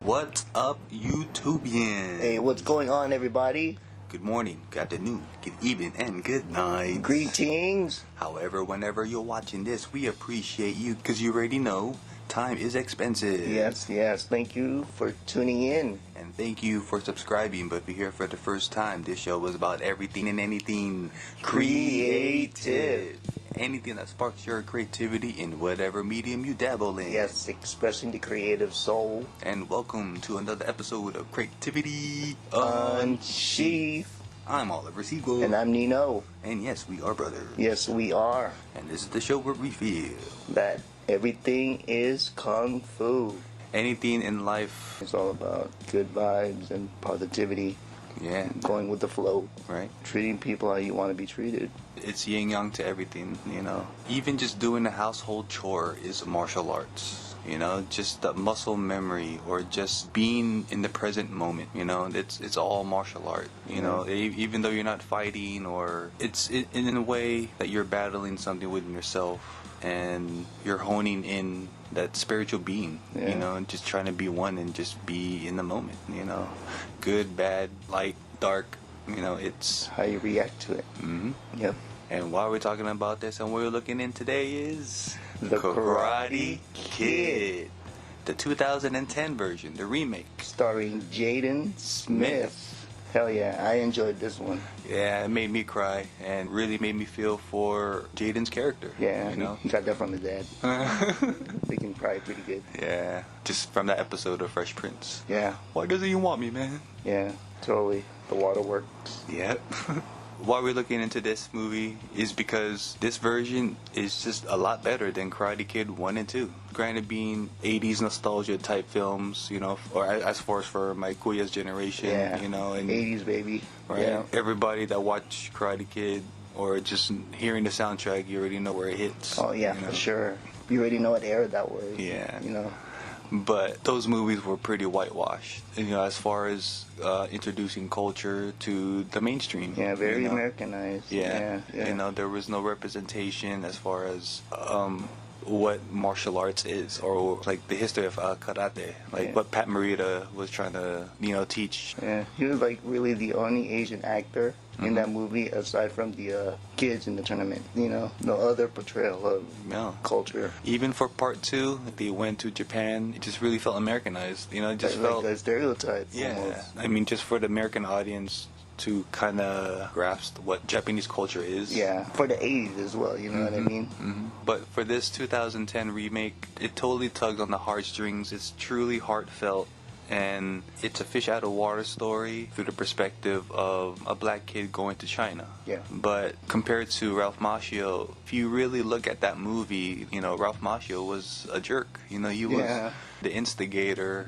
What's up, YouTubians? Hey, what's going on, everybody? Good morning, good afternoon, good evening, and good night. Greetings. However, whenever you're watching this, we appreciate you because you already know time is expensive. Yes. Thank you for tuning in. And thank you for subscribing. But if you're here for the first time, this show is about everything and anything creative. Anything that sparks your creativity in whatever medium you dabble in. Yes, expressing the creative soul. And welcome to another episode of Creativity Unsheath. I'm Oliver Siegel. And I'm Nino. And yes, we are brothers. Yes, we are. And this is the show where we feel that everything is kung fu. Anything in life. It's all about good vibes and positivity. Yeah. Going with the flow. Right. Treating people how you want to be treated. It's yin yang to everything, you know. Even just doing a household chore is martial arts. You know, just the muscle memory or just being in the present moment, you know, it's all martial art, you know, even though you're not fighting or it's in a way that you're battling something within yourself and you're honing in that spiritual being, you know, and just trying to be one and just be in the moment, you know, good, bad, light, dark, you know, it's how you react to it. Mm-hmm. Yep. And why we're talking about this and what we're looking in today is The Karate Kid. The 2010 version, the remake. Starring Jaden Smith. Hell yeah, I enjoyed this one. Yeah, it made me cry and really made me feel for Jaden's character. Yeah, you know? he got that from his dad. He can cry pretty good. Yeah, just from that episode of Fresh Prince. Yeah. Why doesn't he want me, man? Yeah, totally. The waterworks. Yep. Why we're looking into this movie is because this version is just a lot better than Karate Kid 1 and 2. Granted, being 80s nostalgia type films, you know, or as far as for my Kuya's generation, you know, and 80s baby. Right? Yeah. Everybody that watched Karate Kid or just hearing the soundtrack, you already know where it hits. Oh yeah, for sure. You already know what era that was. Yeah. You know. But those movies were pretty whitewashed, you know, as far as introducing culture to the mainstream. Yeah, very you know? Americanized. Yeah. You know, there was no representation as far as what martial arts is, or like the history of karate, like what Pat Morita was trying to, you know, teach. Yeah, he was like really the only Asian actor in that movie aside from the kids in the tournament. You know, no other portrayal of culture. Even for part 2, they went to Japan. It just really felt Americanized. You know, it just felt like a stereotype. Yeah, almost. I mean, just for the American audience to kind of grasp what Japanese culture is. Yeah, for the 80s as well, you know what I mean? Mm-hmm. But for this 2010 remake, it totally tugs on the heartstrings. It's truly heartfelt, and it's a fish out of water story through the perspective of a black kid going to China. Yeah. But compared to Ralph Macchio, if you really look at that movie, you know, Ralph Macchio was a jerk. You know, he was the instigator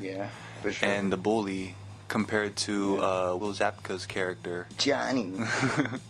for sure. and the bully. Compared to Will Zabka's character, Johnny.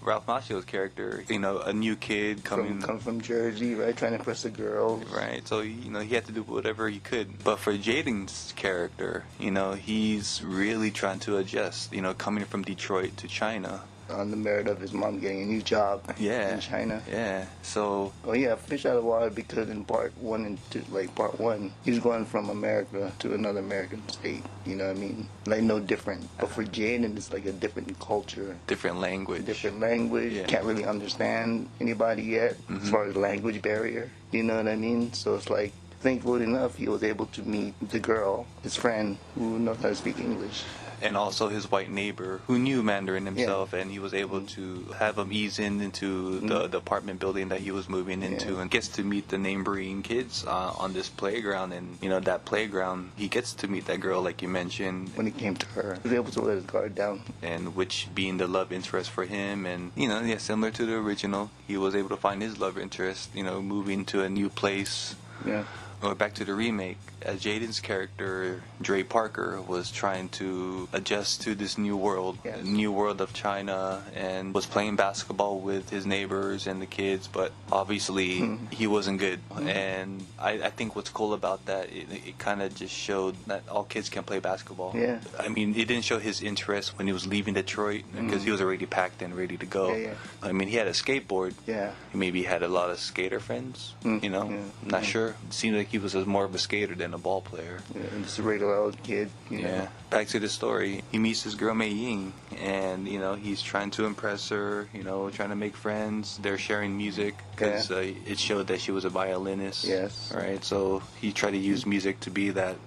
Ralph Macchio's character, you know, a new kid come from Jersey, right, trying to impress the girls. Right, so, you know, he had to do whatever he could. But for Jaden's character, you know, he's really trying to adjust, you know, coming from Detroit to China. On the merit of his mom getting a new job in China. Yeah, so... Oh yeah, fish out of water because in part 1 and 2, like part 1, he's going from America to another American state, you know what I mean? Like no different. But for Jaden, it's like a different culture. Different language. Can't really understand anybody yet as far as language barrier, you know what I mean? So it's like, thankfully enough, he was able to meet the girl, his friend, who knows how to speak English. And also his white neighbor who knew Mandarin himself, and he was able to have him ease into the apartment building that he was moving into, and gets to meet the neighboring kids on this playground. And you know, that playground, he gets to meet that girl, like you mentioned. When it came to her, he was able to let his guard down. And which being the love interest for him, and you know, similar to the original, he was able to find his love interest. You know, moving to a new place. Yeah. Or back to the remake, as Jaden's character, Dre Parker, was trying to adjust to this new world, new world of China, and was playing basketball with his neighbors and the kids, but obviously he wasn't good. And I think what's cool about that, it kind of just showed that all kids can play basketball. Yeah. I mean, it didn't show his interest when he was leaving Detroit, because he was already packed and ready to go. I mean, he had a skateboard. Yeah. He maybe had a lot of skater friends, you know, not sure. It seemed like right? He was more of a skater than a ball player. Yeah, just a regular old kid. You know? Back to the story. He meets this girl Mei Ying, and he's trying to impress her. Trying to make friends. They're sharing music because it showed that she was a violinist. Yes. Right. So he tried to use music to be that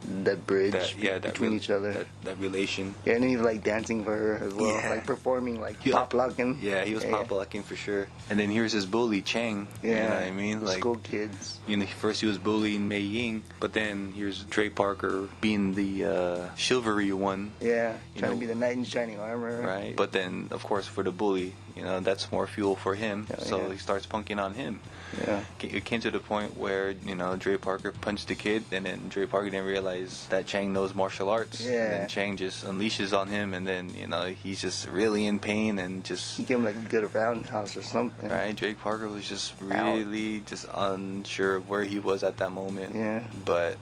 bridge between each other. That relation. Yeah, and he was like dancing for her as well, like performing, like pop locking. Yeah, he was pop locking for sure. And then here's his bully Chang. Yeah, you know what I mean, like school kids. First he was bullying Mei Ying, but then here's Trey Parker being the chivalry one. Yeah, trying to be the knight in shining armor. Right. But then, of course, for the bully, that's more fuel for him. So he starts punking on him. Yeah. It came to the point where, Dre Parker punched the kid, and then Dre Parker didn't realize that Chang knows martial arts. Yeah. And then Chang just unleashes on him, and then, he's just really in pain and just... He gave him like a good roundhouse or something. Right. Dre Parker was just really just unsure of where he was at that moment. Yeah. But...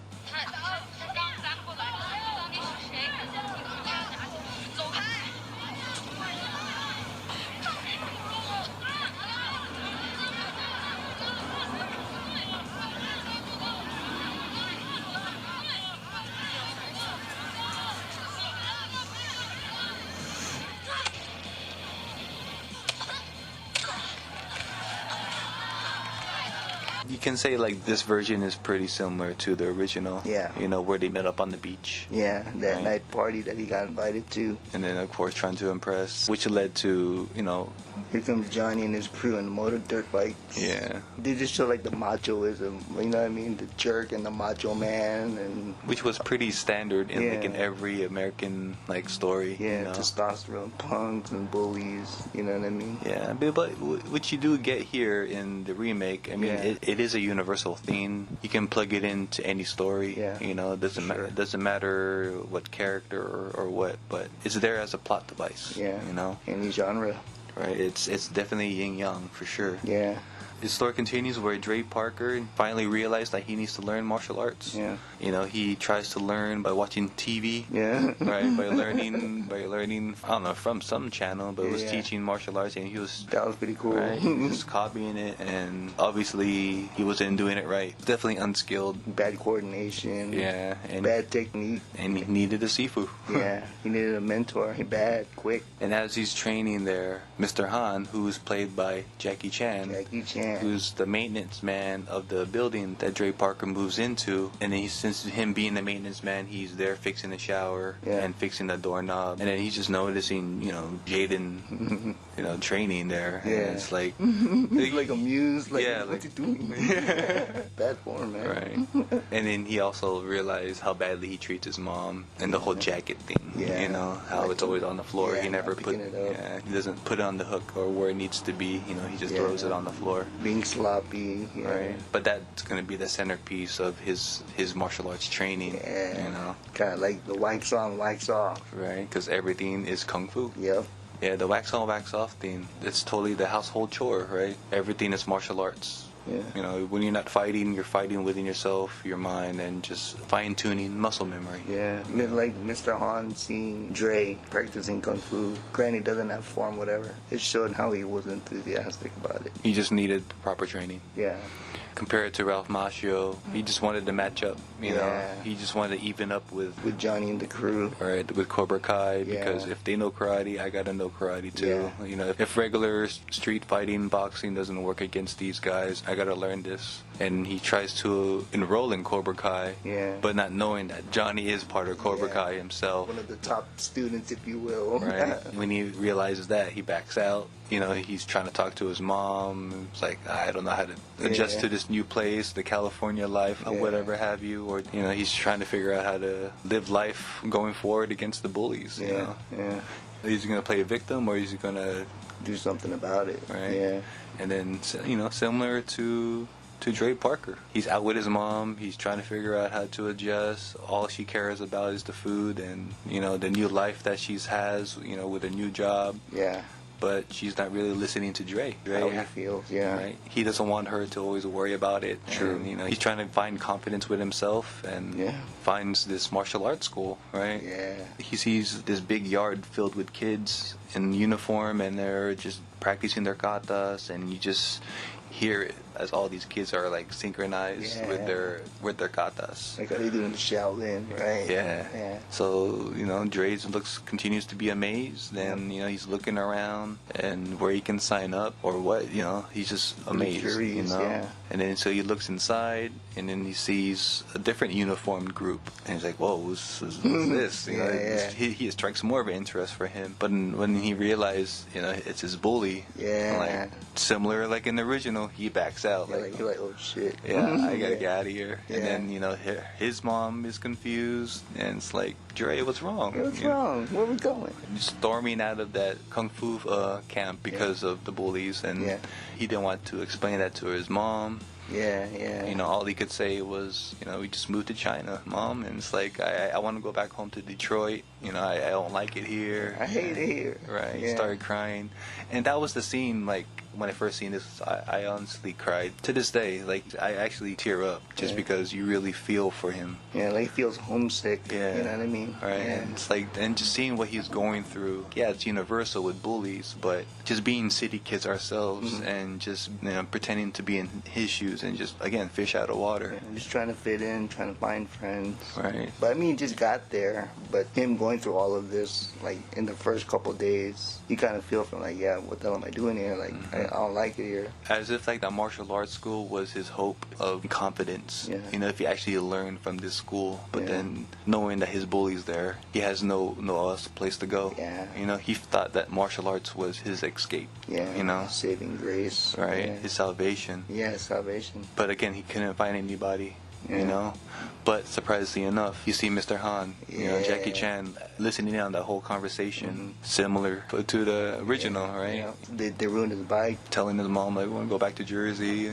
You can say like this version is pretty similar to the original. Yeah. Where they met up on the beach. Yeah, that night party that he got invited to. And then of course trying to impress, which led to, Here comes Johnny and his crew on the motor dirt bikes. Yeah. They just show like the machoism, you know what I mean? The jerk and the macho man and... Which was pretty standard in like in every American like story. Yeah, testosterone punks and bullies, you know what I mean? Yeah, but what you do get here in the remake, I mean, it is a universal theme. You can plug it into any story. Yeah. It doesn't matter what character or what, but it's there as a plot device. Yeah. Any genre. Right, it's definitely yin yang for sure. Yeah. The story continues where Dre Parker finally realized that he needs to learn martial arts. Yeah. He tries to learn by watching TV. Yeah. Right, by learning, I don't know, from some channel, but it was teaching martial arts, and he was... That was pretty cool. Right, he was copying it, and obviously he wasn't doing it right. Definitely unskilled. Bad coordination. Yeah. And bad technique. And he needed a Sifu. Yeah, he needed a mentor. Bad, quick. And as he's training there, Mr. Han, who's played by Jackie Chan, who's the maintenance man of the building that Dre Parker moves into, and then since him being the maintenance man, he's there fixing the shower and fixing the doorknob, and then he's just noticing, Jaden, training there, and it's like he's like amused, like what's he doing? Bad form, man. Right. And then he also realized how badly he treats his mom and the whole jacket thing. How like it's always on the floor. He never he doesn't put it on the hook or where it needs to be. He just throws it on the floor. Being sloppy. Right. But that's going to be the centerpiece of his martial arts training. Kind of like the wax on, wax off. Right. Because everything is kung fu. Yep. Yeah, the wax on, wax off thing. It's totally the household chore, right? Everything is martial arts. Yeah. When you're not fighting, you're fighting within yourself, your mind, and just fine-tuning muscle memory. Yeah. Like Mr. Han seeing Dre practicing Kung Fu. Granny doesn't have form, whatever. It showed how he was enthusiastic about it. He just needed proper training. Yeah. Compared to Ralph Macchio, he just wanted to match up, you know. He just wanted to even up with Johnny and the crew. Right, with Cobra Kai, because if they know karate, I gotta know karate too. If regular street fighting, boxing doesn't work against these guys, I gotta learn this. And he tries to enroll in Cobra Kai, but not knowing that Johnny is part of Cobra Kai himself. One of the top students, if you will. Right. When he realizes that, he backs out. He's trying to talk to his mom. It's like, I don't know how to adjust to this new place, the California life, or whatever have you. Or, he's trying to figure out how to live life going forward against the bullies, you know. Yeah. Is he going to play a victim, or is he going to do something about it? Right. Yeah. And then, similar to Dre Parker. He's out with his mom. He's trying to figure out how to adjust. All she cares about is the food and, the new life that she has, with a new job. Yeah. But she's not really listening to Dre. How he feels, Right? He doesn't want her to always worry about it. True. And, he's trying to find confidence with himself and finds this martial arts school, right? Yeah. He sees this big yard filled with kids in uniform, and they're just practicing their katas, and you just hear it as all these kids are like synchronized with their katas. Like how they do in the Shaolin, right? Yeah. So, Dre continues to be amazed, and, he's looking around and where he can sign up or what, he's just amazed, curious, And then so he looks inside, and then he sees a different uniformed group, and he's like, whoa, what's this? He strikes more of an interest for him. But when he realized, it's his bully, like, similar like in the original, he backs out. You're like, oh shit. Yeah, I gotta get out of here. And then, his mom is confused, and it's like, Dre, what's wrong? What's wrong? Where we going? Storming out of that kung fu camp because of the bullies, and he didn't want to explain that to his mom. All he could say was, we just moved to China, Mom, and it's like, I want to go back home to Detroit. I don't like it here. I hate it here. Right. He started crying, and that was the scene. Like when I first seen this, I honestly cried. To this day, like I actually tear up just because you really feel for him. Yeah, like he feels homesick. Yeah. You know what I mean? Right. Yeah. And it's like, and just seeing what he's going through. Yeah, it's universal with bullies, but just being city kids ourselves and just pretending to be in his shoes and just again fish out of water. Yeah, just trying to fit in, trying to find friends. Right. But I mean, he just got there. But him going through all of this, like in the first couple of days, you kind of feel from like, what the hell am I doing here? Like I don't like it here. As if like that martial arts school was his hope of confidence. Yeah. If he actually learned from this school, but then knowing that his bully's there, he has no else place to go. Yeah. He thought that martial arts was his escape. Yeah. Saving grace. Right. Yeah. His salvation. Yeah, salvation. But again, he couldn't find anybody. But surprisingly enough, you see Mr. Han, Jackie Chan listening in on that whole conversation, similar to the original, right? They ruined his bike, telling his mom like, we want to go back to Jersey,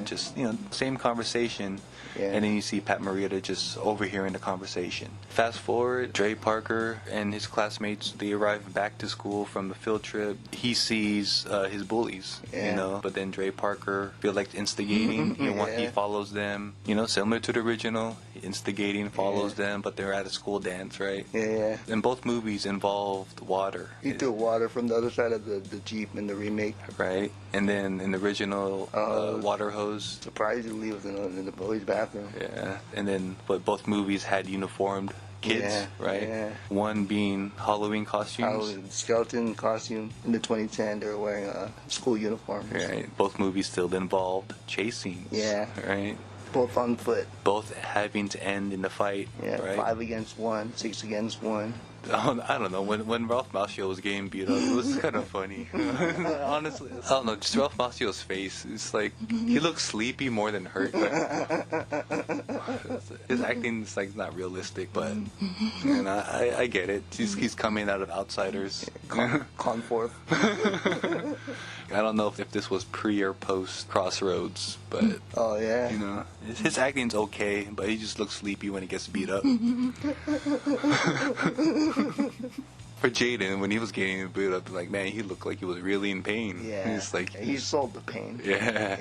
just same conversation. And then you see Pat Morita just overhearing the conversation. Fast forward, Dre Parker and his classmates, they arrive back to school from the field trip. He sees his bullies, but then Dre Parker feel like instigating. He follows them, similar to the original, instigating, follows them, but they're at a school dance, right? Yeah. And both movies involved water. He took water from the other side of the Jeep in the remake. Right. And then in the original, water hose. Surprisingly, it was in the boys' bathroom. Yeah. And then, but both movies had uniformed kids, right? Yeah. One being Halloween costumes. Skeleton costume. In the 2010, they were wearing school uniforms. Right. Both movies still involved chase scenes. Yeah. Right. Both on foot. Both having to end in the fight. Yeah, right? 5 against 1, 6 against 1. I don't know. When Ralph Macchio was getting beat up, it was kind of funny. Honestly, I don't know. Just Ralph Macchio's face. It's like he looks sleepy more than hurt. His acting is like not realistic, but I get it. He's coming out of Outsiders. Conforth. I don't know if this was pre or post Crossroads, but his acting's okay, but he just looks sleepy when he gets beat up. For Jaden, when he was getting beat up, like, man, he looked like he was really in pain. Yeah. He's like, he sold the pain. Yeah.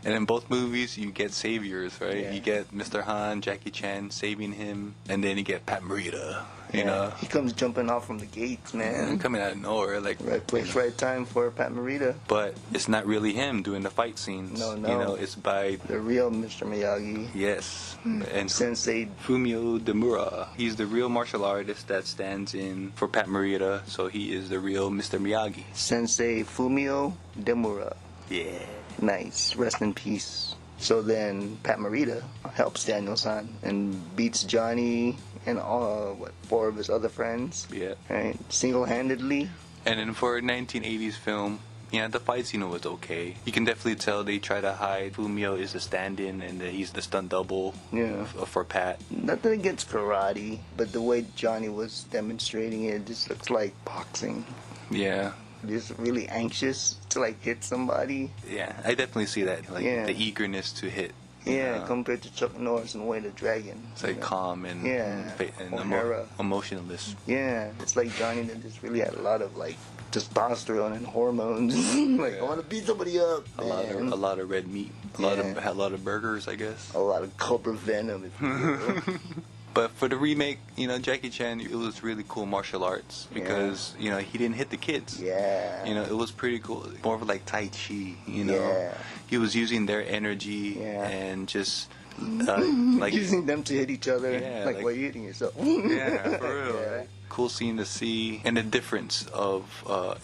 And in both movies, you get saviors, right? Yeah. You get Mr. Han, Jackie Chan saving him, and then you get Pat Morita. You know, he comes jumping off from the gates, man. Coming out of nowhere, like right place, right time for Pat Morita. But it's not really him doing the fight scenes. No. It's by the real Mr. Miyagi. Yes, and Sensei Fumio Demura. He's the real martial artist that stands in for Pat Morita, so he is the real Mr. Miyagi. Sensei Fumio Demura. Yeah. Nice. Rest in peace. So then Pat Morita helps Daniel-san and beats Johnny and all, 4 of his other friends. Yeah. Right? Single-handedly. And then for a 1980s film, the fight scene was okay. You can definitely tell they try to hide Fumio is the stand-in and that he's the stunt double for Pat. Nothing against karate, but the way Johnny was demonstrating it just looks like boxing. Yeah. Just really anxious to hit somebody. Yeah, I definitely see that. The eagerness to hit. Yeah, compared to Chuck Norris and Way the Dragon. It's calm and emotionless. Yeah, it's like Johnny that just really had a lot of testosterone and hormones. I want to beat somebody up. A lot of red meat. A lot of burgers, I guess. A lot of cobra venom. If you will. But for the remake, you know, Jackie Chan, it was really cool martial arts because, you know, he didn't hit the kids. Yeah. You know, it was pretty cool. More of like Tai Chi, you know. Yeah. He was using their energy Yeah. and just like using them to hit each other, Yeah, like like- while you're hitting yourself. yeah, for real. Yeah. Right? Cool scene to see, and the difference of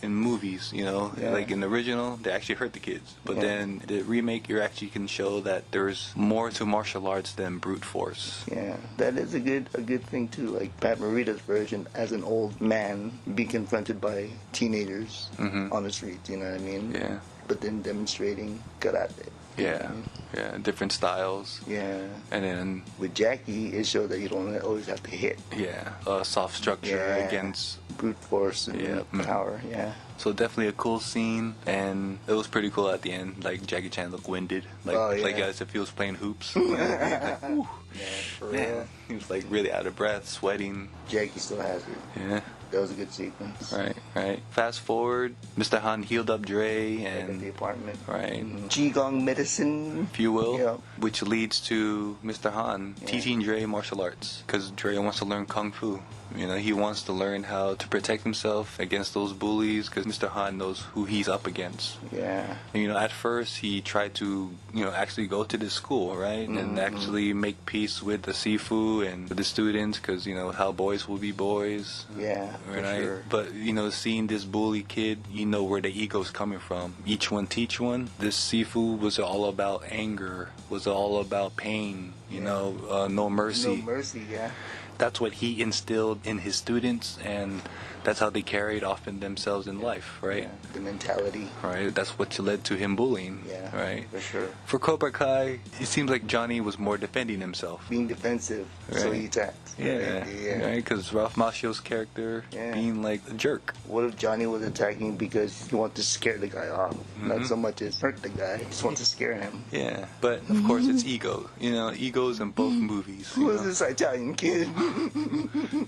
in movies, you know, Yeah. like in the original, they actually hurt the kids, but Yeah. then the remake, you actually can show that there's more to martial arts than brute force. Yeah, that is a good thing too. Like Pat Morita's version, as an old man being confronted by teenagers on the streets. You know what I mean? Yeah, But then demonstrating karate. yeah, yeah, different styles, Yeah. and then With Jackie, it showed that you don't always have to hit. yeah, soft structure Yeah. against. Brute force and Yeah. power. Yeah. So definitely a cool scene, and it was pretty cool at the end. Like Jackie Chan looked winded, like Oh, yeah. like as if he was playing hoops. Like, whew, Yeah, for man, real. he was like really out of breath, sweating. Jackie still has it. Yeah. That was a good sequence. Right, right. Fast forward, Mr. Han healed up Dre, Like at the and apartment. right, Qigong medicine. if you will, Yeah. which leads to Mr. Han teaching Dre martial arts because Dre wants to learn kung fu. You know, he wants to learn how to protect himself against those bullies because Mr. Han knows who he's up against. Yeah. And, you know, at first he tried to, you know, actually go to this school, right, and actually make peace with the Sifu and with the students because, you know, how boys will be boys. Yeah. For Right, sure. but you know, seeing this bully kid, you know where the ego's coming from. Each one teach one. This Sifu was all about anger, was all about pain. You know, no mercy. No mercy. Yeah. That's what he instilled in his students, and that's how they carried off in themselves in life, right? Yeah. The mentality. Right. That's what led to him bullying. Yeah. Right. For sure. For Cobra Kai, it seems like Johnny was more defending himself. Being defensive, so Right. he attacked. Yeah. Yeah. Right. Because Ralph Macchio's character Yeah. being like a jerk. What if Johnny was attacking because he wanted to scare the guy off? Not so much as hurt the guy. He just wants to scare him. Yeah, but of course it's ego. You know, egos in both movies. Who You is know? this Italian kid?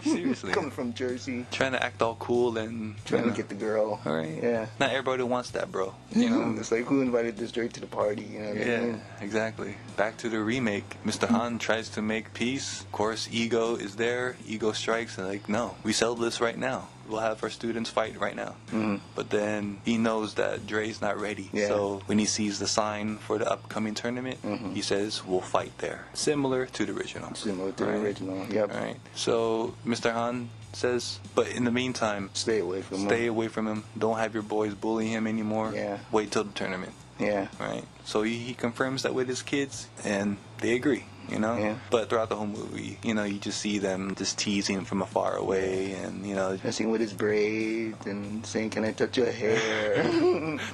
Seriously, Coming from Jersey, trying to act all cool and trying you to get the girl. know, all right. Yeah. Not everybody wants that, bro. You know. It's like, who invited this Drake to the party? You know what I Yeah, mean? exactly. Back to the remake. Mr. Han tries to make peace. Of course, ego is there. Ego strikes, and like, no, we sell this right now. We'll have our students fight right now. But then he knows that Dre's not ready. Yeah. So when he sees the sign for the upcoming tournament, he says, we'll fight there. Similar to the original. Similar to Right. the original. Yep. Right. So Mr. Han says, but in the meantime, Stay away from him. stay away from him. Don't have your boys bully him anymore. Yeah. Wait till the tournament. Yeah. Right. So he confirms that with his kids, and they agree. You know. Yeah. But throughout the whole movie, you know, you just see them just teasing from afar away, and you know, Messing with his braids and saying, "Can I touch your hair?"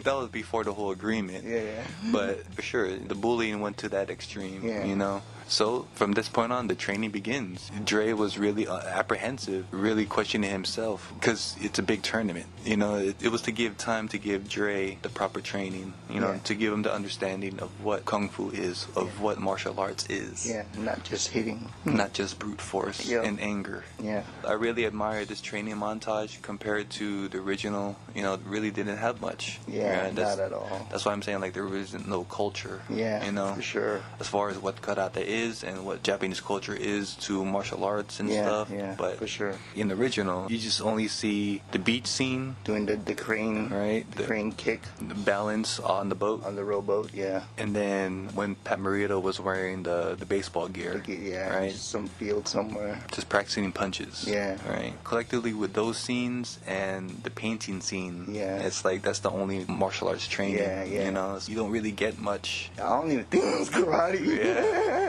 that was before the whole agreement. Yeah. But for sure, the bullying went to that extreme. Yeah. You know. So from this point on, the training begins. Dre was really apprehensive, really questioning himself because it's a big tournament. You know, it was to give time to give Dre the proper training. You know, Yeah. to give him the understanding of what kung fu is, of what martial arts is. Yeah. Not just hitting. Not just brute force Yeah. and anger. Yeah. I really admire this training montage compared to the original. You know, it really didn't have much. Yeah. that's, Not at all. That's why I'm saying like there isn't no culture. Yeah. You know, For sure. as far as what karate is and what Japanese culture is to martial arts and Yeah. stuff. Yeah. But For sure. in the original, you just only see the beach scene, Doing the crane. right? The crane kick the balance on the boat. on the rowboat. Yeah. And then when Pat Morita was wearing the baseball gear, Yeah. right? Just some field somewhere. Just practicing punches. Yeah. Right. Collectively, with those scenes and the painting scene, Yeah. it's like that's the only martial arts training. Yeah, yeah. You know, you don't really get much. I don't even think it was karate.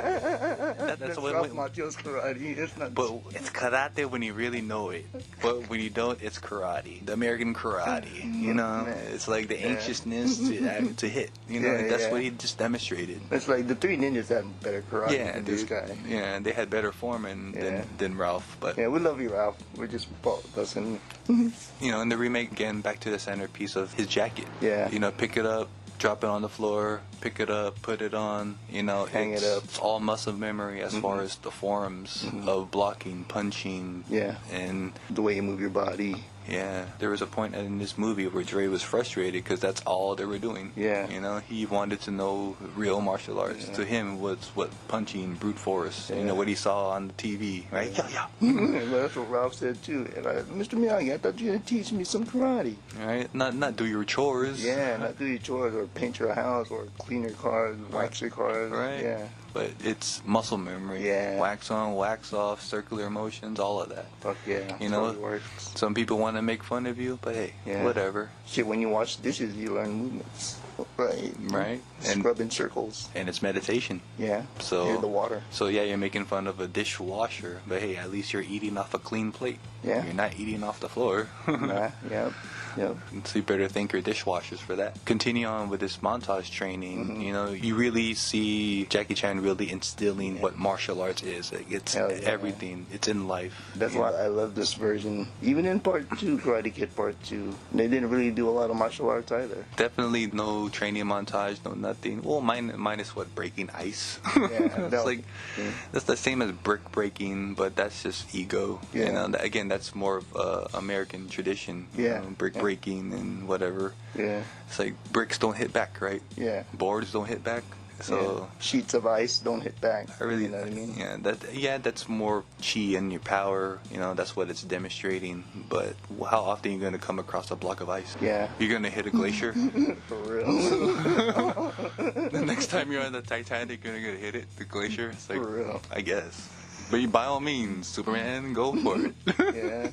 That's what. Ralph Macchio's karate. It's not. But it's karate when you really know it. But when you don't, it's karate. The American karate. You know, Man. it's like the Yeah. anxiousness to hit. You know, Yeah, that's yeah. what he just demonstrated. It's like the Three Ninjas had better karate Yeah, than this dude. guy. Yeah, and they had better form Yeah. than Ralph. But Yeah, we love you, Ralph. We're just busting. you know, in the remake, again, back to the centerpiece of his jacket. Yeah. You know, pick it up, drop it on the floor, pick it up, put it on, you know. Hang it it's, up. It's all muscle memory as far as the forms of blocking, punching, Yeah. and The way you move your body. Yeah, there was a point in this movie where Dre was frustrated because that's all they were doing. Yeah. You know, he wanted to know real martial arts. Yeah. To him was what punching brute force. You Yeah. know, what he saw on the TV, right? Yeah. That's what Ralph said too. And Mr. Miyagi, I thought you were gonna teach me some karate. Right? Not do your chores. Yeah, not do your chores or paint your house or clean your cars, wax your cars. Right. Yeah. But it's muscle memory. Yeah. Wax on, wax off, circular motions, all of that. Fuck yeah. You know, Totally works. some people want to make fun of you, but hey, Yeah. whatever. Shit, when you wash dishes, you learn movements. Right. Right? And Scrub in circles. and it's meditation. Yeah. So Hear the water. So yeah, you're making fun of a dishwasher, but hey, at least you're eating off a clean plate. Yeah. You're not eating off the floor. Nah, yep. Yep. So you better thank your dishwashers for that. Continue on with this montage training. Mm-hmm. You know, you really see Jackie Chan really instilling what martial arts is. Like, it's Hell yeah. everything. It's in life. That's You why know? I love this version. Even in part 2, Karate Kid Part 2, they didn't really do a lot of martial arts either. Definitely no training montage, no nothing. Well, minus what, breaking ice. Yeah, It's like yeah. that's the same as brick breaking, but that's just ego. You Yeah. know, again, that's more of American tradition. You Yeah, know, brick yeah. breaking and whatever. Yeah. It's like bricks don't hit back, right? Yeah. Boards don't hit back. So Yeah. Sheets of ice don't hit back. I really, You know what I mean? that's more chi and your power. You know, that's what it's demonstrating. But how often are you going to come across a block of ice? Yeah. You're going to hit a glacier. For real. The next time you're on the Titanic, you're going to hit it, the glacier. It's like, For real. I guess. But by all means, Superman, go for it. Yeah.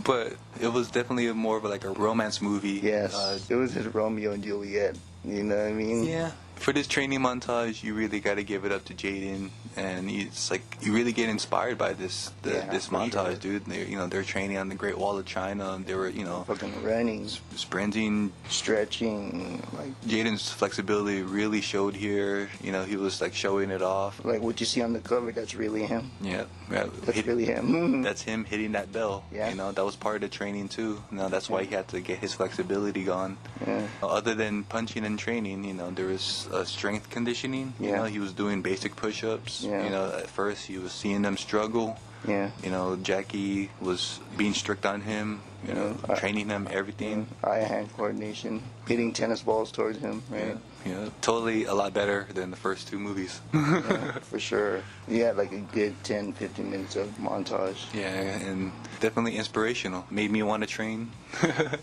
But it was definitely more of like a romance movie. Yes. It was his Romeo and Juliet. You know what I mean? Yeah. For this training montage, you really got to give it up to Jaden, and it's like you really get inspired by this Yeah, for montage, sure. dude. They're training on the Great Wall of China. They were Fucking running, sprinting. stretching, Jaden's flexibility really showed here. You know, he was like showing it off. like what you see on the cover, that's really him. Yeah, That's really him. That's him hitting that bell. Yeah. You know, that was part of the training too. You know, that's why he had to get his flexibility gone. Yeah. Other than punching and training, you know, there was strength conditioning. You Yeah. know, he was doing basic push-ups. Yeah. You know, at first he was seeing them struggle. Yeah. You know, Jackie was being strict on him. You know, Yeah. training him everything. Eye-hand coordination, hitting tennis balls towards him, right? Yeah, totally a lot better than the first two movies. Yeah, for sure. You had like a good 10, 15 minutes of montage. Yeah, and definitely inspirational. Made me want to train.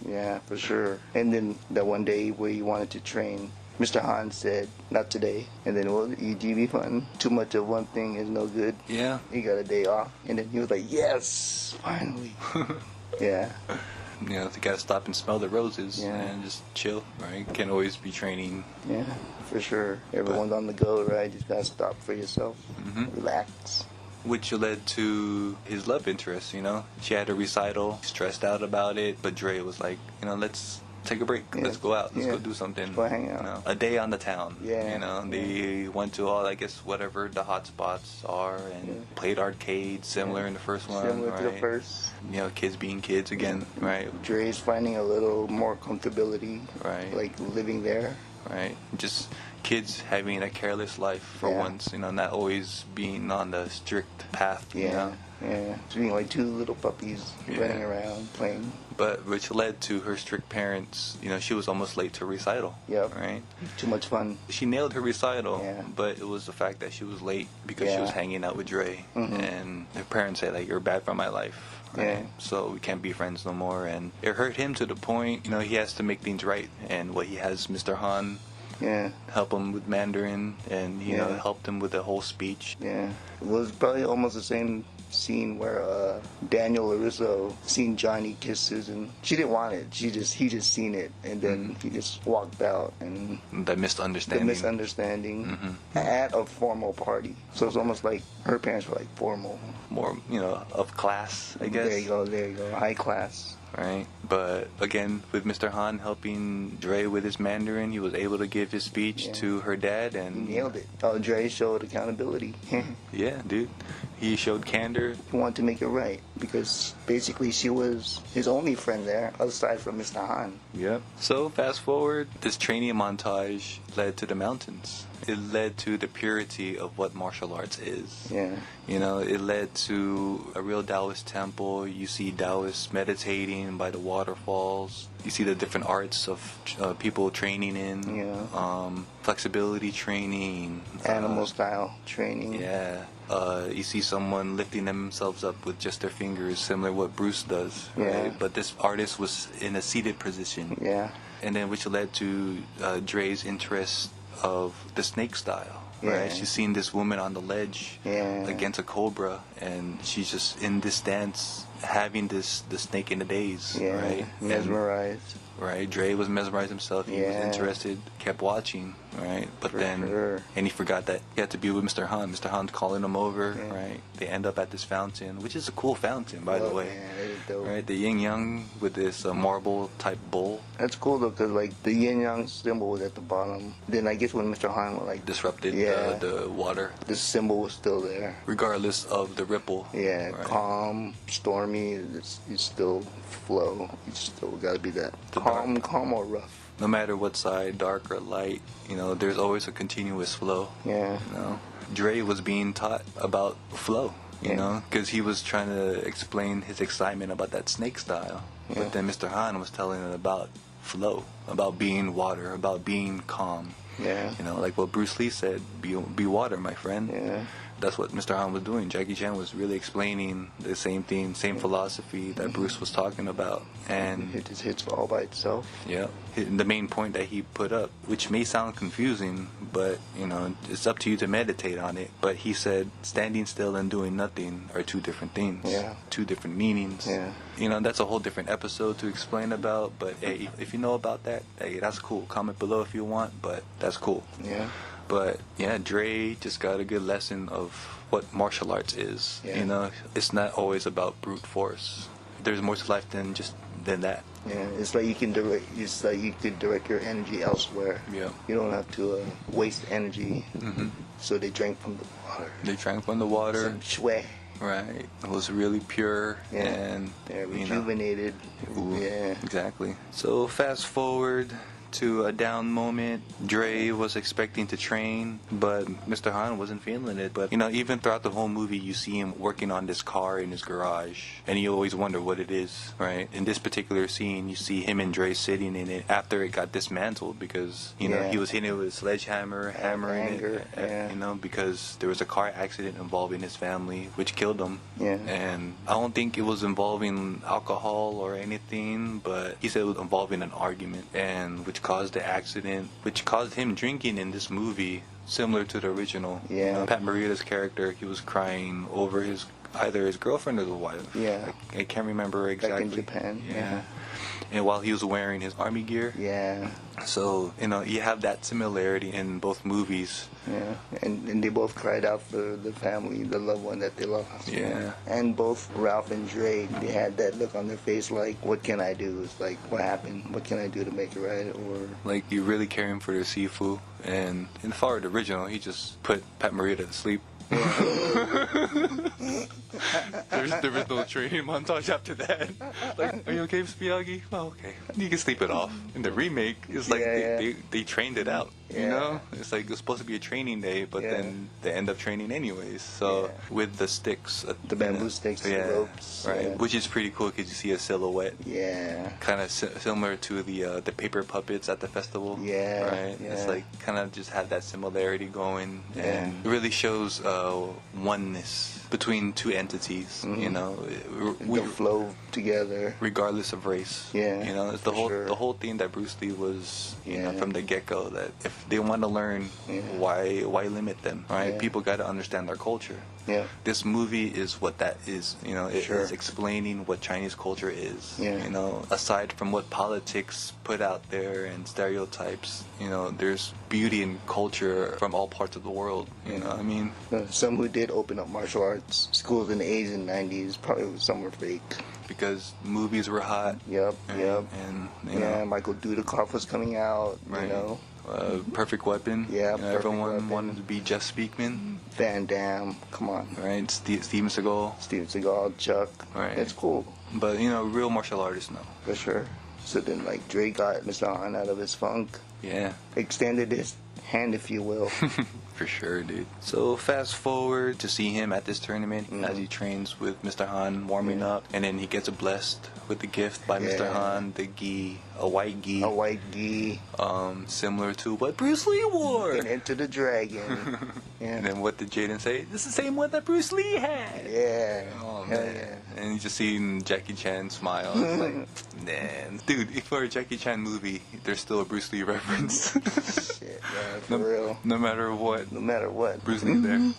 Yeah, for sure. And then that one day where you wanted to train, Mr. Han said, not today. And then, well, EGB fun. Too much of one thing is no good. Yeah. He got a day off. And then he was like, yes, finally. Yeah. You know, you gotta stop and smell the roses Yeah. and just chill, right? Can't always be training. Yeah, for sure. Everyone's on the go, right? Just gotta stop for yourself. Relax. Which led to his love interest, you know? She had a recital, stressed out about it, but Dre was like, you know, let's take a break. Yeah. Let's go out. Let's Yeah. go do something. Go hang out. You know, a day on the town. Yeah. You know, they went to all, I guess, whatever the hot spots are and Yeah. played arcade, similar in the first one. Similar right? to the first. You know, kids being kids again, right? Dre's finding a little more comfortability, Right. like living there. Right? Just kids having a careless life for Yeah. once, you know, not always being on the strict path, you Yeah, know. yeah. Being like two little puppies Yeah. running around playing. But which led to her strict parents, you know, she was almost late to recital. Yep. Right? Too much fun. She nailed her recital, Yeah. but it was the fact that she was late because she Yeah. was hanging out with Dre. Mhm. And her parents said, like, you're bad for my life. Yeah. So we can't be friends no more. And it hurt him to the point, you know, he has to make things right. And what he has Mr. Han Yeah, help him with Mandarin and, you know, Yeah. helped him with the whole speech. yeah. It was probably almost the same scene where Daniel LaRusso seen Johnny kiss Susan. She didn't want it. He just seen it, and then he just walked out, and The the misunderstanding. misunderstanding at a formal party. So it's almost like her parents were like formal. More, you know, of class, I guess. There you go, high class. Right? But again, with Mr. Han helping Dre with his Mandarin, he was able to give his speech Yeah. to her dad, He and nailed it. Dre showed accountability. yeah, dude, he showed candor. He wanted to make it right. because basically she was his only friend there, aside from Mr. Han. Yep. So fast forward, this training montage led to the mountains. It led to the purity of what martial arts is. Yeah. You know, it led to a real Taoist temple. You see Taoists meditating by the waterfalls. You see the different arts of people training in. Yeah. Flexibility training. Animal style training. Yeah. You see someone lifting themselves up with just their fingers, similar to what Bruce does, right? Yeah. But this artist was in a seated position. Yeah. And then which led to Dre's interest of the snake style, right? Yeah. She's seen this woman on the ledge Yeah. against a cobra, and she's just in this stance having the snake in the daze, Yeah. right? Mesmerized. Right, Dre was mesmerized himself. He was Yeah. interested, kept watching, right? But For then, sure. and he forgot that he had to be with Mr. Han. Mr. Han's calling him over, Yeah. right? They end up at this fountain, which is a cool fountain, by the Oh, way. man, that is dope. Right, the yin yang with this marble type bowl That's cool though, cause like the yin yang symbol was at the bottom. Then I guess when Mr. Han was like, disrupted Yeah. the water, the symbol was still there. regardless of the ripple. Yeah, right? calm, stormy. You still flow. You still gotta be that The calm or rough. No matter what side, dark or light, you know, there's always a continuous flow. Yeah. You know, Dre was being taught about flow. You Yeah. know, because he was trying to explain his excitement about that snake style. Yeah. But then Mr. Han was telling him about flow, about being water, about being calm. Yeah. You know, like what Bruce Lee said, be water, my friend. Yeah. That's what Mr. Han was doing. Jackie Chan was really explaining the same thing, same philosophy that Bruce was talking about. And It just hits all by itself. yeah, the main point that he put up, which may sound confusing, but you know, it's up to you to meditate on it. But he said, standing still and doing nothing are two different things. Yeah. Two different meanings. Yeah. You know, that's a whole different episode to explain about. But hey, if you know about that, hey, that's cool. Comment below if you want. But that's cool. Yeah. But yeah, Dre just got a good lesson of what martial arts is. Yeah. You know, it's not always about brute force. There's more to life than that. Yeah. It's like you can direct. It's like you could direct your energy elsewhere. Yeah. You don't have to waste energy. Hmm. So they drank from the water. They drank from the water. Some shui. Right. It was really pure Yeah. and They're you know, rejuvenated. ooh, Yeah. exactly. So fast forward to a down moment. Dre was expecting to train, but Mr. Han wasn't feeling it. But you know, even throughout the whole movie, you see him working on this car in his garage, and you always wonder what it is, right? In this particular scene, you see him and Dre sitting in it after it got dismantled because you know Yeah. he was hitting it with a sledgehammer, hammering anger, it, yeah. you know, because there was a car accident involving his family, which killed him. Yeah. And I don't think it was involving alcohol or anything, but he said it was involving an argument, and which caused the accident, which caused him drinking in this movie, similar to the original. Yeah. Pat Morita's character, he was crying over either his girlfriend or the wife. Yeah. I can't remember exactly. Back in Japan. Yeah. And while he was wearing his army gear. Yeah. So, you know, you have that similarity in both movies. Yeah, and they both cried out for the family, the loved one that they lost. Yeah. And both Ralph and Dre, they had that look on their face like, what can I do? It's like, what happened? What can I do to make it right? Or Like, you really caring for their Sifu. And in the original, he just put Pat Morita to sleep. there was no training montage after that. Like, are you okay, Miyagi? Oh, okay. You can sleep it off. In the remake, it's like Yeah. they trained it out. You Yeah. know, it's like it's supposed to be a training day, but Yeah. then they end up training anyways. So Yeah. with the sticks, the bamboo sticks, the ropes. right? Yeah. Which is pretty cool because you see a silhouette. Yeah. Kind of similar to the paper puppets at the festival. Yeah, Right. It's yeah. like kind of just had that similarity going, Yeah. and it really shows oneness between two entities. Mhm. You know, The flow together. regardless of race. Yeah, You know, it's the for whole sure. the whole thing that Bruce Lee was, you know, Yeah. from the get go, that if they want to learn, Yeah. why limit them, right? Yeah. People got to understand their culture. Yeah. This movie is what that is. You know, it Sure. is explaining what Chinese culture is. Yeah. You know, aside from what politics put out there and stereotypes, you know, there's beauty and culture from all parts of the world. You know what I mean? Some who did open up martial arts schools in the 80s and 90s, probably some were fake. Because movies were hot. Yep, And, yep. And, you Yeah, know, Michael Dudikoff was coming out, right. you know. Perfect Weapon. Yeah, You know, Perfect everyone Weapon. wanted to be Jeff Speakman, Van Damme, come on. right? Steven Seagal, Steven Seagal, Chuck. Right. It's cool, but you know, real martial artists, no. for sure. So then, like, Dre got Mr. Han out of his funk, Yeah, extended his hand, if you will. for sure, dude. So fast forward to see him at this tournament as he trains with Mr. Han, warming up, and then he gets blessed with the gift by Mr. Yeah. Han, the gi, a white gi, A white gi, similar to what Bruce Lee wore. and Enter the Dragon. And Yeah. then what did Jaden say? This is the same one that Bruce Lee had. Yeah. Oh Hell man! yeah. And you just seen Jackie Chan smile. It's like, man, dude, if for a Jackie Chan movie, there's still a Bruce Lee reference. Shit, yeah, for real. No matter what, No matter what. Bruce Lee there.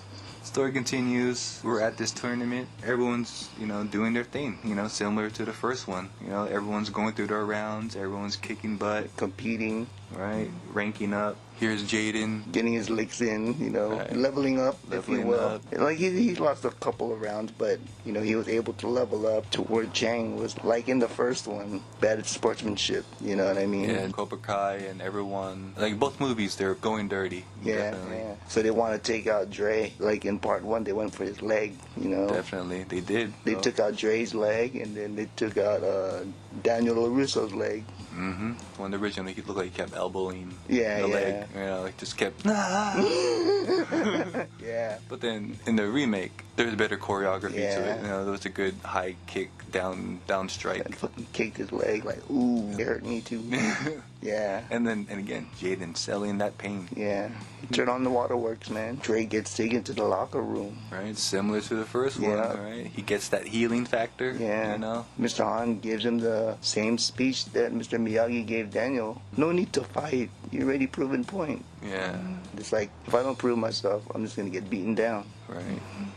Story continues. We're at this tournament. Everyone's, you know, doing their thing. You know, similar to the first one. You know, everyone's going through their rounds. Everyone's kicking butt. Competing, Right, ranking up. Here's Jaden. getting his licks in, you know, Right. leveling up, if Leveling you will. up. Like, he lost a couple of rounds, but, you know, he was able to level up to where Chang was, like in the first one, bad at sportsmanship, you know what I mean? Yeah, Cobra Kai and everyone. Like both movies, they're going dirty. Yeah, Definitely. yeah. So they want to take out Dre. Like in part one, they went for his leg, you know. Definitely, they did. They took out Dre's leg, and then they took out Daniel LaRusso's leg. Mm-hmm. When originally he looked like he kept elbowing Yeah, the yeah. leg, you know, like just kept. Yeah. But then in the remake, there's better choreography to Yeah. it. You know, there was a good high kick, down strike. And fucking kicked his leg, like, ooh, it hurt me too. Yeah. And again, Jaden selling that pain, Yeah. Turn on the waterworks, man. Dre gets taken to the locker room. right? Similar to the first one, Yeah. right? He gets that healing factor, Yeah. you know? Mr. Han gives him the same speech that Mr. Miyagi gave Daniel. No need to fight. You're already proven point. Yeah, It's like, if I don't prove myself, I'm just going to get beaten down. right.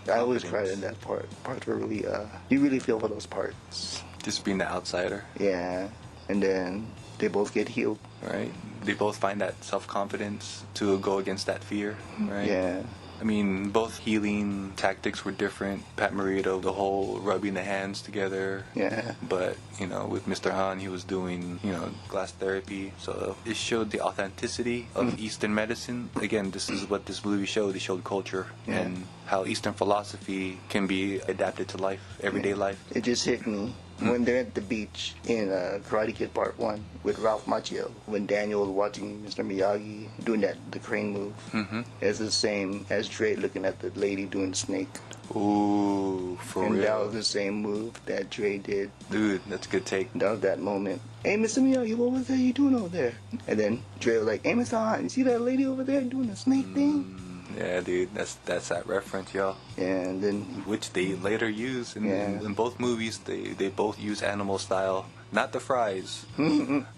I always Confidence. cried in that part. Parts were really, you really feel for those parts. Just being the outsider, Yeah. And then they both get healed. right? They both find that self-confidence to go against that fear, right? Yeah. I mean, both healing tactics were different. Pat Morita, the whole rubbing the hands together. Yeah. But, you know, with Mr. Han, he was doing, you know, glass therapy. So it showed the authenticity of Eastern medicine. Again, this is what this movie showed. It showed culture Yeah. and how Eastern philosophy can be adapted to life, everyday life. It just hit me when they're at the beach in Karate Kid Part 1 with Ralph Macchio. When Daniel was watching Mr. Miyagi doing the crane move. Mm-hmm. It's the same as Dre looking at the lady doing the snake. Ooh, for And real. that was the same move that Dre did. Dude, that's a good take. That was that moment. Hey, Mr. Miyagi, what was that you doing over there? And then Dre was like, hey, Mr. Han, you see that lady over there doing the snake thing? Yeah, dude, that's that reference, y'all. And then, Which they later use Yeah. in both movies. They both use animal style, not the fries,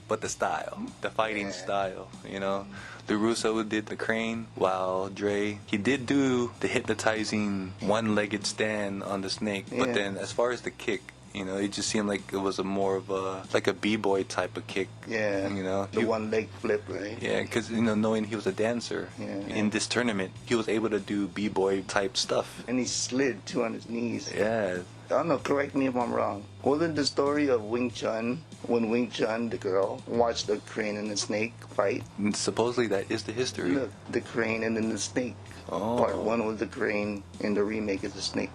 but the style, the fighting Yeah. style. You know, the Russo did the crane, while Dre he did do the hypnotizing one-legged stand on the snake. But Yeah. then, as far as the kick, you know, it just seemed like it was a more of a like a b-boy type of kick. yeah, You know, the he- one leg flip, right? Yeah, because you know, knowing he was a dancer Yeah. in this tournament, he was able to do b-boy type stuff. And he slid too on his knees. Yeah, I don't know, correct me if I'm wrong. Wasn't the story of Wing Chun, when Wing Chun, the girl, watched the crane and the snake fight? and supposedly that is the history. Look, the crane and then the snake. Oh. Part 1 was the crane, and the remake is the snake.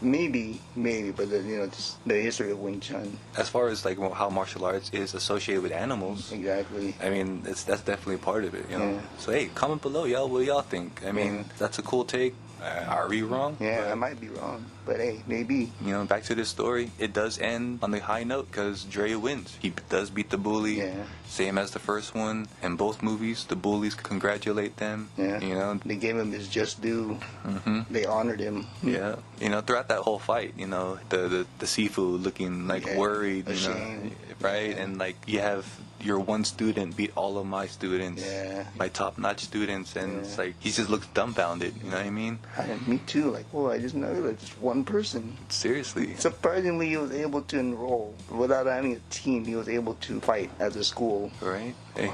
Maybe, but just the history of Wing Chun. As far as like how martial arts is associated with animals, Exactly. I mean, that's definitely part of it, you know. Yeah. So hey, comment below, y'all. What y'all think? I mean, Yeah. that's a cool take. Are we wrong? Yeah, I But, might be wrong, but hey, maybe. you know, back to this story, it does end on the high note because Dre wins. He does beat the bully, Yeah. same as the first one. In both movies, the bullies congratulate them. Yeah. You know, They gave him his just due. They honored him. yeah. You know, throughout that whole fight, you know, the seafood looking like Yeah, worried, you ashamed. know, right? Yeah. And like you have your one student beat all of my students, Yeah. my top-notch students, and it's Yeah. like he just looks dumbfounded. You know what I mean? Me too. Like, oh, I just know that just one person. Seriously. Surprisingly, he was able to enroll without having a team. He was able to fight as a school. Right? Hey,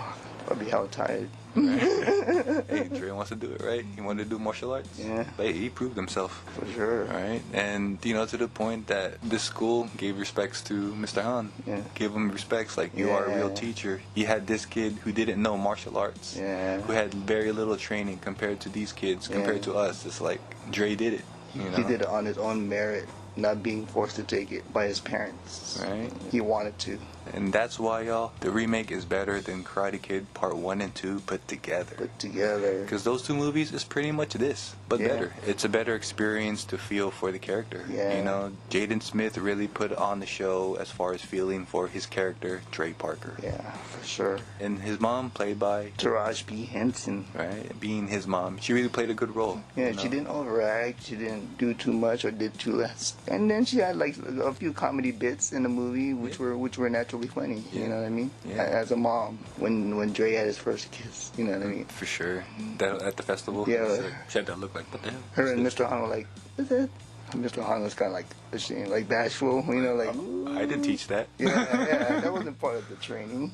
I'll be hell tired. Hey, Dre wants to do it, right? He wanted to do martial arts. Yeah. But he proved himself. For sure. All right, and to the point that this school gave respects to Mr. Han. Yeah. Gave him respects, like you are a real Yeah. teacher. He had this kid who didn't know martial arts, Yeah. who had very little training compared to these kids, compared to us. It's like Dre did it. He did it on his own merit, not being forced to take it by his parents. Right. He wanted to. And that's why, y'all, the remake is better than Karate Kid Part 1 and 2 put together. Put together. Because those two movies is pretty much this, but Yeah. better. It's a better experience to feel for the character. Yeah. Jaden Smith really put on the show as far as feeling for his character, Trey Parker. Yeah, for sure. And his mom, played by, Taraji P. Henson. right, being his mom, she really played a good role. Yeah, she didn't overact. She didn't do too much or did too less. And then she had like a few comedy bits in the movie, which were naturally funny. Yeah. You know what I mean? Yeah. As a mom, when Dre had his first kiss. You know what I mean? For sure. That at the festival. Yeah. She had that look like, what the hell? Her and Mr. Han were like, what's that? Mr. Han was kind of like ashamed, like bashful. You know, like. I didn't teach that. Yeah, that wasn't part of the training.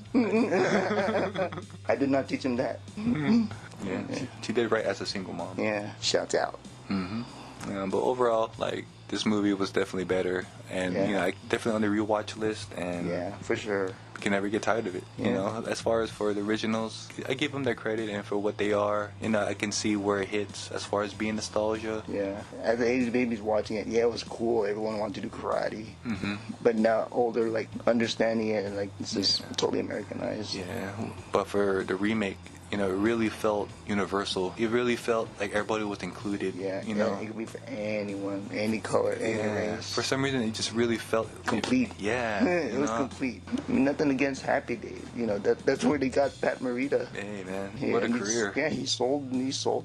I did not teach him that. Yeah, she did right as a single mom. Yeah, shouts out. But overall, like, this movie was definitely better, and Yeah. definitely on the rewatch list, and Yeah, for sure. can never get tired of it. Yeah. As far as for the originals, I give them their credit, and for what they are, I can see where it hits as far as being nostalgia. Yeah, as the 80s babies watching it, it was cool. Everyone wanted to do karate. But now older, like understanding it, and like it's just totally Americanized. Yeah, but for the remake, it really felt universal. It really felt like everybody was included. Yeah, you know. it could be for anyone, any color, any race. For some reason, it just really felt Complete. Yeah, It was complete. I mean, nothing against Happy Days. That's where they got Pat Morita. Hey man, Yeah, what a and career! he sold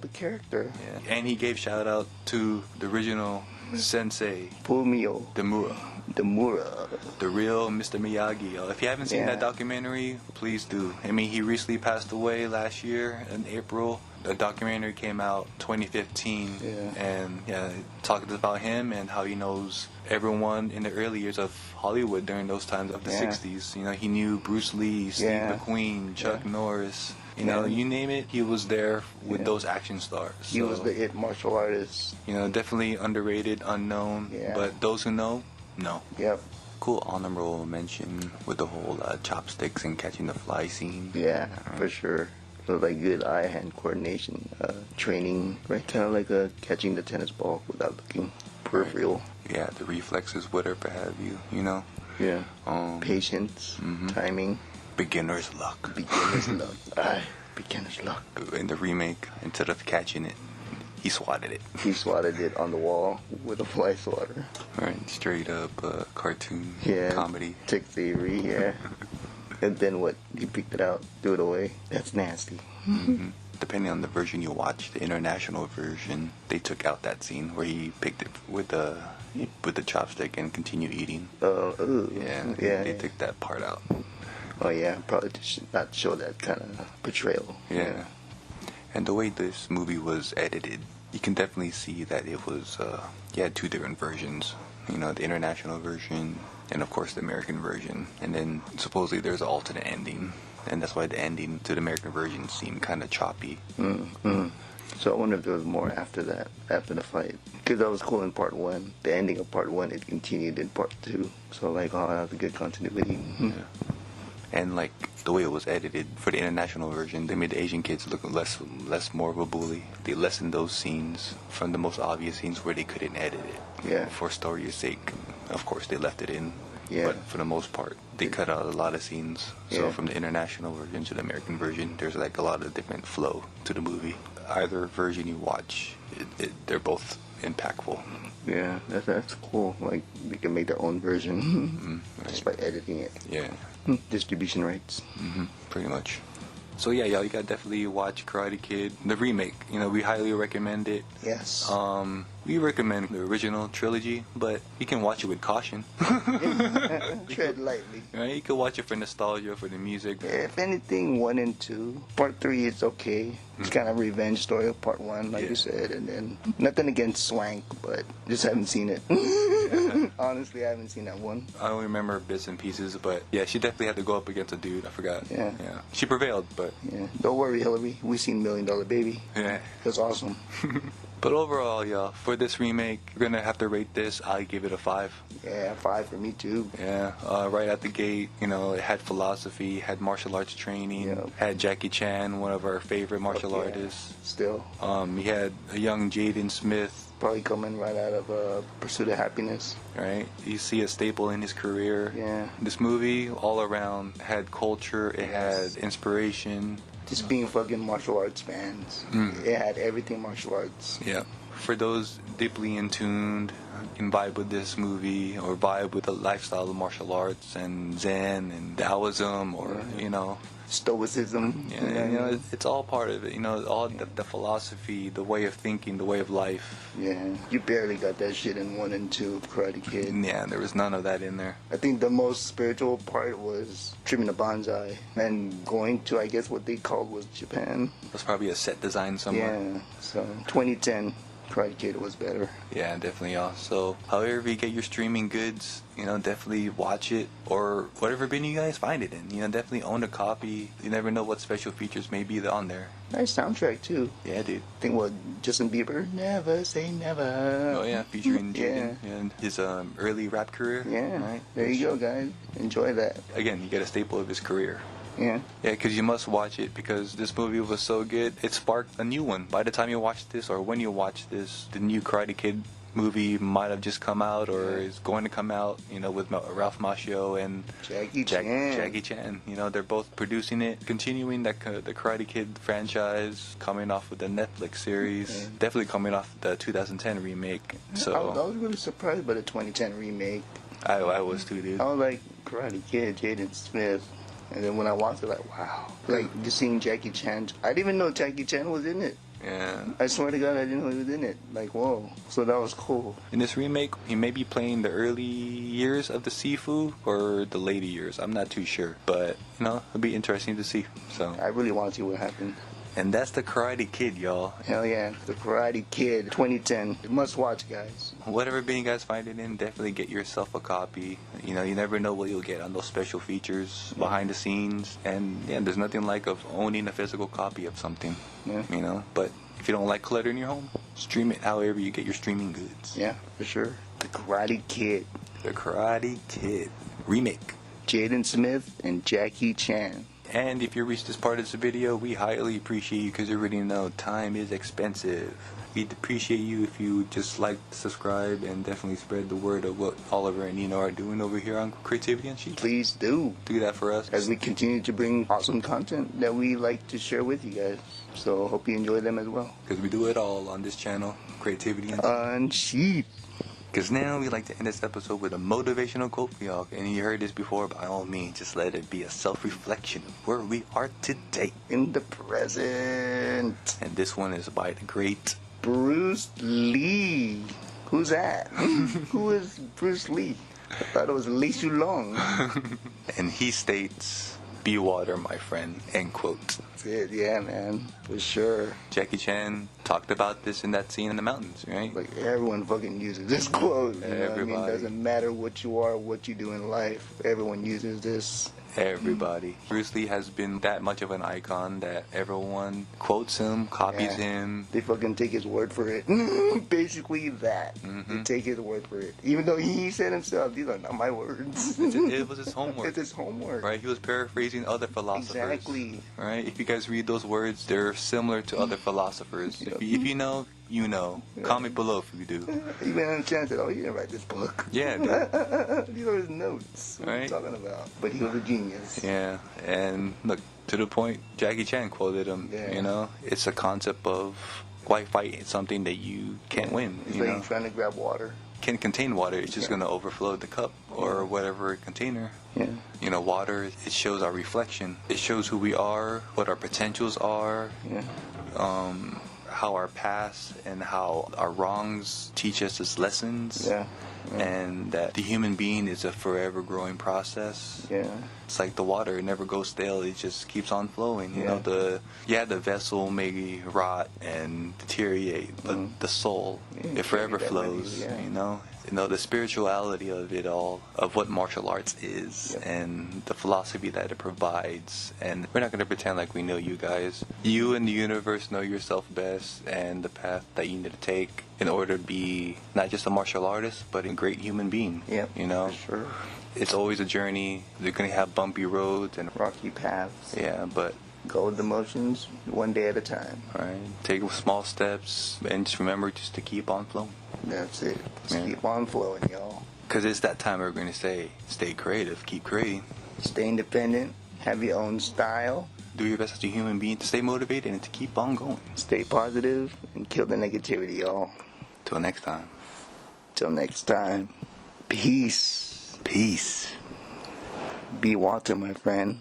the character. Yeah. And he gave shout out to the original Sensei Fumio Demura, Demura. the real Mr. Miyagi. If you haven't seen that documentary, please do. I mean, he recently passed away last year in April. The documentary came out 2015, and it talked about him and how he knows everyone in the early years of Hollywood during those times of the 60s. He knew Bruce Lee, Steve McQueen, Chuck Norris. You name it, he was there with those action stars. He was the it martial artist. Definitely underrated, unknown, but those who know. Yep. Cool honorable mention with the whole chopsticks and catching the fly scene. Yeah, for sure. So like good eye-hand coordination, training, right? Kind of like catching the tennis ball without looking peripheral. Yeah, the reflexes, whatever have you. Yeah. Patience, timing. Beginner's luck. Beginner's luck. Beginner's luck. In the remake, instead of catching it, he swatted it. He swatted it on the wall with a fly swatter. Right, straight up cartoon comedy. Tick theory, yeah. And then what? He picked it out, threw it away. That's nasty. Depending on the version you watch, the international version, they took out that scene where he picked it with the chopstick and continued eating. They took that part out. Oh yeah, probably to not show that kind of portrayal. Yeah. And the way this movie was edited, you can definitely see that it was, two different versions. The international version and, of course, the American version. And then supposedly there's an alternate ending. And that's why the ending to the American version seemed kind of choppy. So I wonder if there was more after that, after the fight. Because that was cool in part 1. The ending of part 1, it continued in part 2. So that was a good continuity. Yeah. And like the way it was edited for the international version, they made the Asian kids look less more of a bully. They lessened those scenes from the most obvious scenes where they couldn't edit it. Yeah. For story's sake, of course they left it in. Yeah. But for the most part, they cut out a lot of scenes. So from the international version to the American version, there's like a lot of different flow to the movie. Either version you watch, they're both impactful. Yeah, that's cool. Like they can make their own version just by editing it. Yeah. Distribution rights. Pretty much. So yeah, y'all, you gotta definitely watch Karate Kid, the remake. We highly recommend it. Yes. We recommend the original trilogy, but you can watch it with caution. Tread lightly. Right? You can watch it for nostalgia, for the music. If anything, 1 and 2. Part 3 is okay. It's kind of revenge story of part 1, like you said. And then, nothing against Swank, but just haven't seen it. Honestly, I haven't seen that one. I only remember bits and pieces, but yeah, she definitely had to go up against a dude. I forgot. Yeah. She prevailed, but... Yeah. Don't worry, Hillary. We seen $1 Million Baby. Yeah. That's awesome. But overall, y'all, for this remake, we're gonna have to rate this. I give it a 5. Yeah, 5 for me too. Yeah, right out the gate, you know, it had philosophy, had martial arts training, had Jackie Chan, one of our favorite martial artists. Still. He had a young Jaden Smith. Probably coming right out of Pursuit of Happiness. Right? You see a staple in his career. Yeah. This movie, all around, had culture, it had inspiration. Just being fucking martial arts fans. It had everything martial arts. Yeah. For those deeply in tuned, can vibe with this movie or vibe with the lifestyle of martial arts and Zen and Taoism or, you know. Stoicism. Yeah, you know, it's all part of it. You know, all the philosophy, the way of thinking, the way of life. Yeah. You barely got that shit in 1 and 2 of Karate Kid. Yeah, there was none of that in there. I think the most spiritual part was trimming a bonsai and going to, I guess, what they called was Japan. It was probably a set design somewhere. Yeah. So 2010. Karate Kid was better. Yeah, definitely, y'all. So, however you get your streaming goods, you know, definitely watch it or whatever bin you guys find it in. You know, definitely own a copy. You never know what special features may be on there. Nice soundtrack too. Yeah, dude. I think what Justin Bieber, Never Say Never. Oh yeah, featuring Jaden and his early rap career. Yeah. Right? There you go, guys. Enjoy that. Again, you get a staple of his career. Yeah. Yeah, because you must watch it because this movie was so good. It sparked a new one. By the time you watch this or when you watch this, the new Karate Kid movie might have just come out or is going to come out, you know, with Ralph Macchio and Jackie Chan. You know, they're both producing it, continuing the Karate Kid franchise, coming off with the Netflix series, definitely coming off the 2010 remake. So I was really surprised by the 2010 remake. I was too, dude. I was like, Karate Kid, Jaden Smith. And then when I watched it, like, wow. Like, just seeing Jackie Chan. I didn't even know Jackie Chan was in it. Yeah. I swear to God, I didn't know he was in it. Like, whoa. So that was cool. In this remake, he may be playing the early years of the Sifu or the later years. I'm not too sure. But, you know, it'll be interesting to see. So I really want to see what happened. And that's the Karate Kid, y'all. Hell yeah. The Karate Kid 2010. Must watch, guys. Whatever bin you guys find it in, definitely get yourself a copy. You know, you never know what you'll get on those special features behind the scenes. And yeah, there's nothing like of owning a physical copy of something. Yeah. You know, but if you don't like clutter in your home, stream it however you get your streaming goods. Yeah, for sure. The Karate Kid. The Karate Kid remake. Jaden Smith and Jackie Chan. And if you reach this part of this video, we highly appreciate you because you already know time is expensive. We'd appreciate you if you just like, subscribe, and definitely spread the word of what Oliver and Nino are doing over here on Creativity Unleashed. Please do. Do that for us. As we continue to bring awesome content that we like to share with you guys. So hope you enjoy them as well. Because we do it all on this channel, Creativity Unsheath. Because now we like to end this episode with a motivational quote for y'all. And you heard this before, by all means, just let it be a self-reflection of where we are today. In the present. And this one is by the great Bruce Lee. Who's that? Who is Bruce Lee? I thought it was Lee Long. And he states, "Be water, my friend," end quote. That's it, yeah, man. For sure. Jackie Chan talked about this in that scene in the mountains, right? Like, everyone fucking uses this quote. You know what I mean? Doesn't matter what you are, what you do in life. Everyone uses this. Everybody. Bruce Lee has been that much of an icon that everyone quotes him, copies him. They fucking take his word for it. Basically that. They take his word for it. Even though he said himself, these are not my words. It was his homework. It's his homework. Right? He was paraphrasing other philosophers. Exactly. Right? If you guys read those words, they're similar to other philosophers. If you know, you know. Comment below if you do. Even Chan said, "Oh, you didn't write this book." Yeah, dude. These are his notes. What are you Right? talking about? But he was a genius. Yeah, and look, to the point, Jackie Chan quoted him, you know, it's a concept of why fight something that you can't win, It's you like know. trying to grab water. Can contain water, it's just going to overflow the cup or whatever container. Yeah. You know, water, it shows our reflection. It shows who we are, what our potentials are, Yeah. how our past and how our wrongs teach us as lessons. Yeah. And that the human being is a forever growing process. Yeah. It's like the water; it never goes stale. It just keeps on flowing. You know, the vessel may rot and deteriorate, but the soul, it forever flows. You know, the spirituality of it all, of what martial arts is, and the philosophy that it provides. And we're not going to pretend like we know you guys. You and the universe know yourself best, and the path that you need to take in order to be not just a martial artist, but a great human being. Yep, you know, for sure. It's always a journey. They're going to have bumpy roads and rocky paths. Yeah, but go with the motions one day at a time. Right. Take small steps and just remember just to keep on flowing. That's it. Just keep on flowing, y'all. Because it's that time we're going to say, stay creative, keep creating. Stay independent, have your own style. Do your best as a human being to stay motivated and to keep on going. Stay positive and kill the negativity, y'all. Till next time. Till next time. Peace. Peace. Be water, my friend.